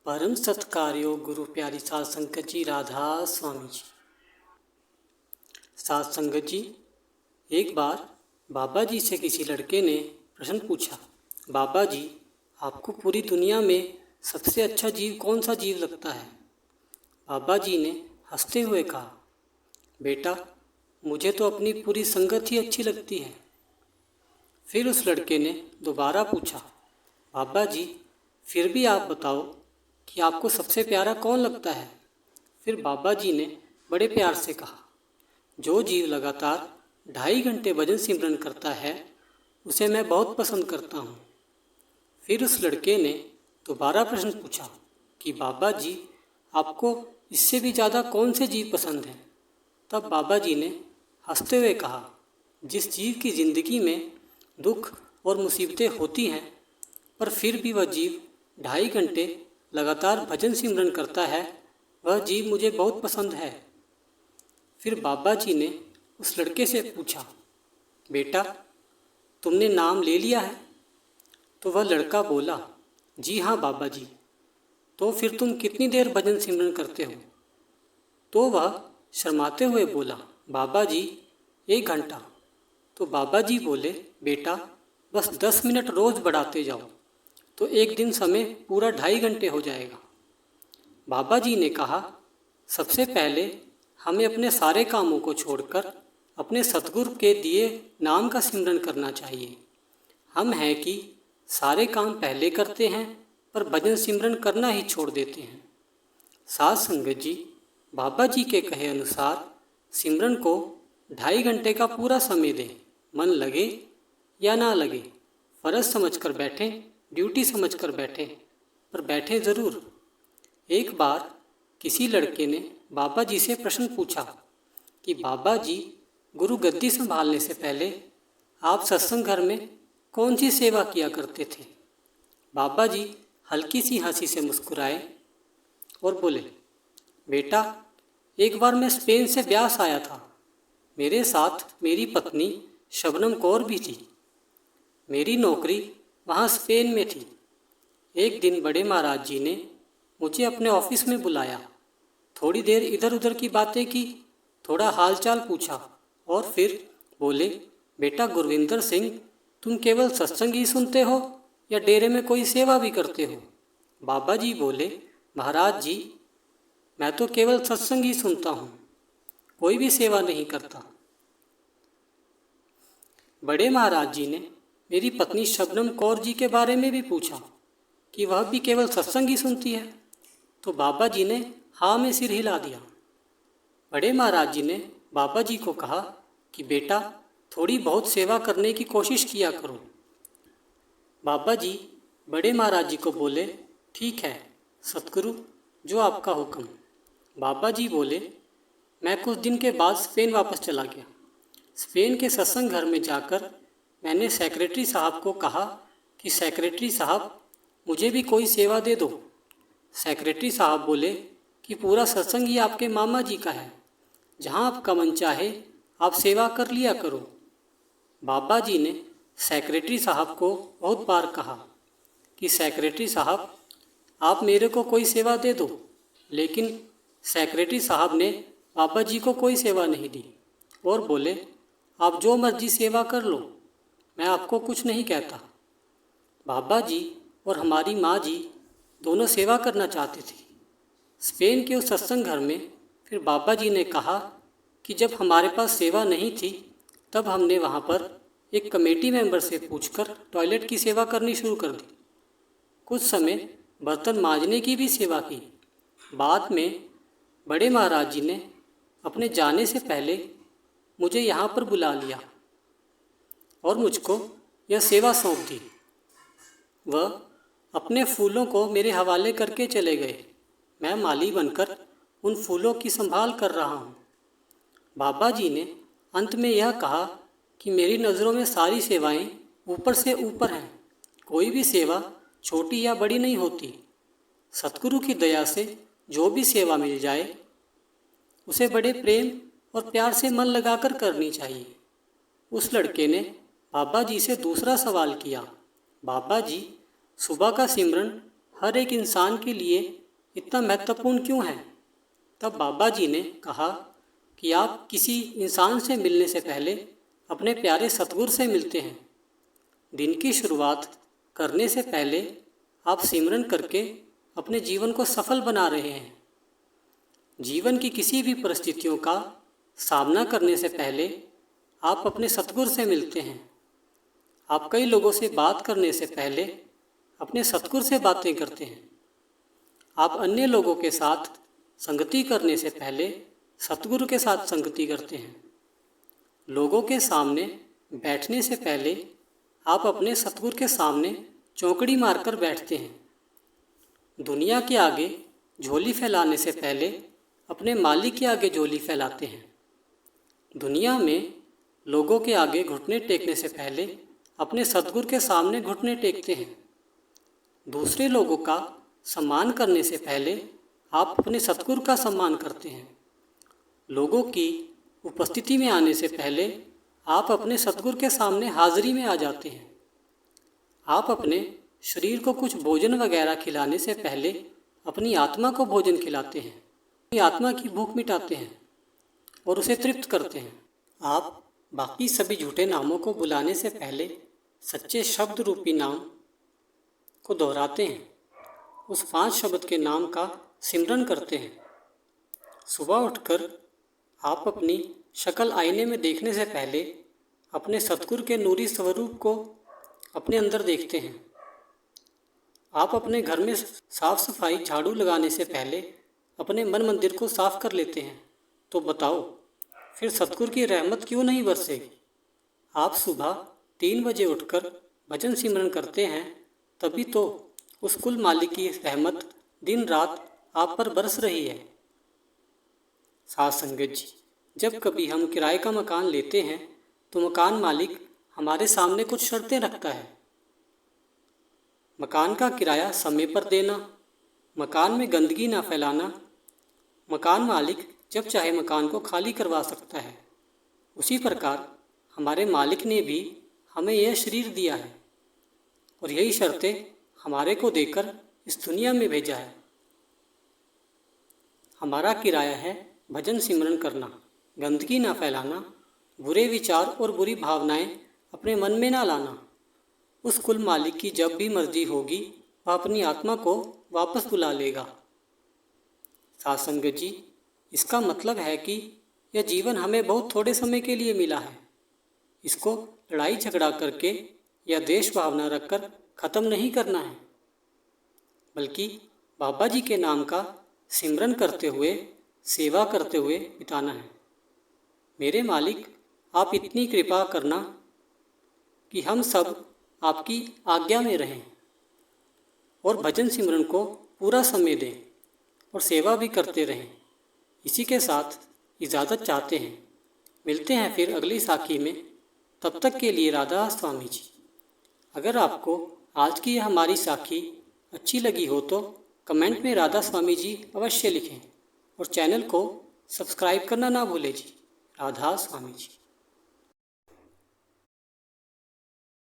परम सत्कार्यो गुरु प्यारी साध संगत जी, राधा स्वामी जी। साध संगत जी, एक बार बाबा जी से किसी लड़के ने प्रश्न पूछा, बाबा जी, आपको पूरी दुनिया में सबसे अच्छा जीव कौन सा जीव लगता है? बाबा जी ने हंसते हुए कहा, बेटा, मुझे तो अपनी पूरी संगत ही अच्छी लगती है। फिर उस लड़के ने दोबारा पूछा, बाबा जी, फिर भी आप बताओ कि आपको सबसे प्यारा कौन लगता है? फिर बाबा जी ने बड़े प्यार से कहा, जो जीव लगातार 2.5 घंटे भजन सिमरन करता है उसे मैं बहुत पसंद करता हूँ। फिर उस लड़के ने दोबारा प्रश्न पूछा कि बाबा जी, आपको इससे भी ज़्यादा कौन से जीव पसंद हैं? तब बाबा जी ने हंसते हुए कहा, जिस जीव की ज़िंदगी में दुख और मुसीबतें होती हैं पर फिर भी वह जीव 2.5 घंटे लगातार भजन सिमरन करता है, वह जीव मुझे बहुत पसंद है। फिर बाबा जी ने उस लड़के से पूछा, बेटा, तुमने नाम ले लिया है? तो वह लड़का बोला, जी हाँ बाबा जी। तो फिर तुम कितनी देर भजन सिमरन करते हो? तो वह शर्माते हुए बोला, बाबा जी, 1 घंटा। तो बाबा जी बोले, बेटा, बस 10 मिनट रोज़ बढ़ाते जाओ तो एक दिन समय पूरा 2.5 घंटे हो जाएगा। बाबा जी ने कहा, सबसे पहले हमें अपने सारे कामों को छोड़कर अपने सतगुरु के दिए नाम का सिमरन करना चाहिए। हम हैं कि सारे काम पहले करते हैं पर भजन सिमरन करना ही छोड़ देते हैं। साध संगत जी, बाबा जी के कहे अनुसार सिमरन को 2.5 घंटे का पूरा समय दें। मन लगे या ना लगे, फ़र्ज समझकर बैठें, ड्यूटी समझकर बैठें, पर बैठें ज़रूर। एक बार किसी लड़के ने बाबा जी से प्रश्न पूछा कि बाबा जी, गुरु गद्दी संभालने से पहले आप सत्संग घर में कौन सी सेवा किया करते थे? बाबा जी हल्की सी हंसी से मुस्कुराए और बोले, बेटा, एक बार मैं स्पेन से ब्यास आया था। मेरे साथ मेरी पत्नी शबनम कौर भी थी। मेरी नौकरी वहाँ स्पेन में थी। एक दिन बड़े महाराज जी ने मुझे अपने ऑफिस में बुलाया। थोड़ी देर इधर उधर की बातें की, थोड़ा हालचाल पूछा और फिर बोले, बेटा गुरविंदर सिंह, तुम केवल सत्संग ही सुनते हो या डेरे में कोई सेवा भी करते हो? बाबा जी बोले, महाराज जी, मैं तो केवल सत्संग ही सुनता हूँ, कोई भी सेवा नहीं करता। बड़े महाराज जी ने मेरी पत्नी शबनम कौर जी के बारे में भी पूछा कि वह भी केवल सत्संग ही सुनती है। तो बाबा जी ने हाँ में सिर हिला दिया। बड़े महाराज जी ने बाबा जी को कहा कि बेटा, थोड़ी बहुत सेवा करने की कोशिश किया करो। बाबा जी बड़े महाराज जी को बोले, ठीक है सतगुरु, जो आपका हुक्म। बाबा जी बोले, मैं कुछ दिन के बाद स्पेन वापस चला गया। स्पेन के सत्संग घर में जाकर मैंने सेक्रेटरी साहब को कहा कि सेक्रेटरी साहब, मुझे भी कोई सेवा दे दो। सेक्रेटरी साहब बोले कि पूरा सत्संग ही आपके मामा जी का है, जहाँ आपका मन चाहे आप सेवा कर लिया करो। बाबा जी ने सेक्रेटरी साहब को बहुत बार कहा कि सेक्रेटरी साहब, आप मेरे को कोई सेवा दे दो, लेकिन सेक्रेटरी साहब ने बाबा जी को कोई सेवा नहीं दी और बोले, आप जो मर्जी सेवा कर लो, मैं आपको कुछ नहीं कहता। बाबा जी और हमारी माँ जी दोनों सेवा करना चाहते थे। स्पेन के उस सत्संग घर में फिर बाबा जी ने कहा कि जब हमारे पास सेवा नहीं थी तब हमने वहाँ पर एक कमेटी मेंबर से पूछकर टॉयलेट की सेवा करनी शुरू कर दी। कुछ समय बर्तन मांजने की भी सेवा की। बाद में बड़े महाराज जी ने अपने जाने से पहले मुझे यहाँ पर बुला लिया और मुझको यह सेवा सौंप दी। वह अपने फूलों को मेरे हवाले करके चले गए। मैं माली बनकर उन फूलों की संभाल कर रहा हूँ। बाबा जी ने अंत में यह कहा कि मेरी नज़रों में सारी सेवाएं ऊपर से ऊपर हैं। कोई भी सेवा छोटी या बड़ी नहीं होती। सतगुरु की दया से जो भी सेवा मिल जाए उसे बड़े प्रेम और प्यार से मन लगाकर करनी चाहिए। उस लड़के ने बाबा जी से दूसरा सवाल किया, बाबा जी, सुबह का सिमरन हर एक इंसान के लिए इतना महत्वपूर्ण क्यों है? तब बाबा जी ने कहा कि आप किसी इंसान से मिलने से पहले अपने प्यारे सतगुरु से मिलते हैं। दिन की शुरुआत करने से पहले आप सिमरन करके अपने जीवन को सफल बना रहे हैं। जीवन की किसी भी परिस्थितियों का सामना करने से पहले आप अपने सतगुरु से मिलते हैं। आप कई लोगों से बात करने से पहले अपने सतगुरु से बातें करते हैं। आप अन्य लोगों के साथ संगति करने से पहले सतगुरु के साथ संगति करते हैं। लोगों के सामने बैठने से पहले आप अपने सतगुरु के सामने चौकड़ी मारकर बैठते हैं। दुनिया के आगे झोली फैलाने से पहले अपने मालिक के आगे झोली फैलाते हैं। दुनिया में लोगों के आगे घुटने टेकने से पहले अपने सतगुरु के सामने घुटने टेकते हैं। दूसरे लोगों का सम्मान करने से पहले आप अपने सतगुरु का सम्मान करते हैं। लोगों की उपस्थिति में आने से पहले आप अपने सतगुरु के सामने हाजिरी में आ जाते हैं। आप अपने शरीर को कुछ भोजन वगैरह खिलाने से पहले अपनी आत्मा को भोजन खिलाते हैं। अपनी आत्मा की भूख मिटाते हैं और उसे तृप्त करते हैं। आप बाकी सभी झूठे नामों को बुलाने से पहले सच्चे शब्द रूपी नाम को दोहराते हैं। उस 5 शब्द के नाम का सिमरन करते हैं। सुबह उठकर आप अपनी शक्ल आईने में देखने से पहले अपने सतगुरु के नूरी स्वरूप को अपने अंदर देखते हैं। आप अपने घर में साफ सफाई झाड़ू लगाने से पहले अपने मन मंदिर को साफ कर लेते हैं। तो बताओ फिर सतगुरु की रहमत क्यों नहीं बरसेगी? आप सुबह 3 बजे उठकर भजन सिमरन करते हैं, तभी तो उस कुल मालिक की रहमत दिन रात आप पर बरस रही है। साथ संगत जी, जब कभी हम किराए का मकान लेते हैं तो मकान मालिक हमारे सामने कुछ शर्तें रखता है। मकान का किराया समय पर देना, मकान में गंदगी ना फैलाना, मकान मालिक जब चाहे मकान को खाली करवा सकता है। उसी प्रकार हमारे मालिक ने भी हमें यह शरीर दिया है और यही शर्तें हमारे को देकर इस दुनिया में भेजा है। हमारा किराया है भजन सिमरन करना, गंदगी ना फैलाना, बुरे विचार और बुरी भावनाएं अपने मन में ना लाना। उस कुल मालिक की जब भी मर्जी होगी वह अपनी आत्मा को वापस बुला लेगा। साथ संगत जी, इसका मतलब है कि यह जीवन हमें बहुत थोड़े समय के लिए मिला है। इसको लड़ाई झगड़ा करके या देश भावना रखकर ख़त्म नहीं करना है, बल्कि बाबा जी के नाम का सिमरन करते हुए, सेवा करते हुए बिताना है। मेरे मालिक, आप इतनी कृपा करना कि हम सब आपकी आज्ञा में रहें और भजन सिमरन को पूरा समय दें और सेवा भी करते रहें। इसी के साथ इजाज़त चाहते हैं। मिलते हैं फिर अगली साखी में। तब तक के लिए राधा स्वामी जी। अगर आपको आज की यह हमारी साखी अच्छी लगी हो तो कमेंट में राधा स्वामी जी अवश्य लिखें और चैनल को सब्सक्राइब करना ना भूलें जी। राधा स्वामी जी।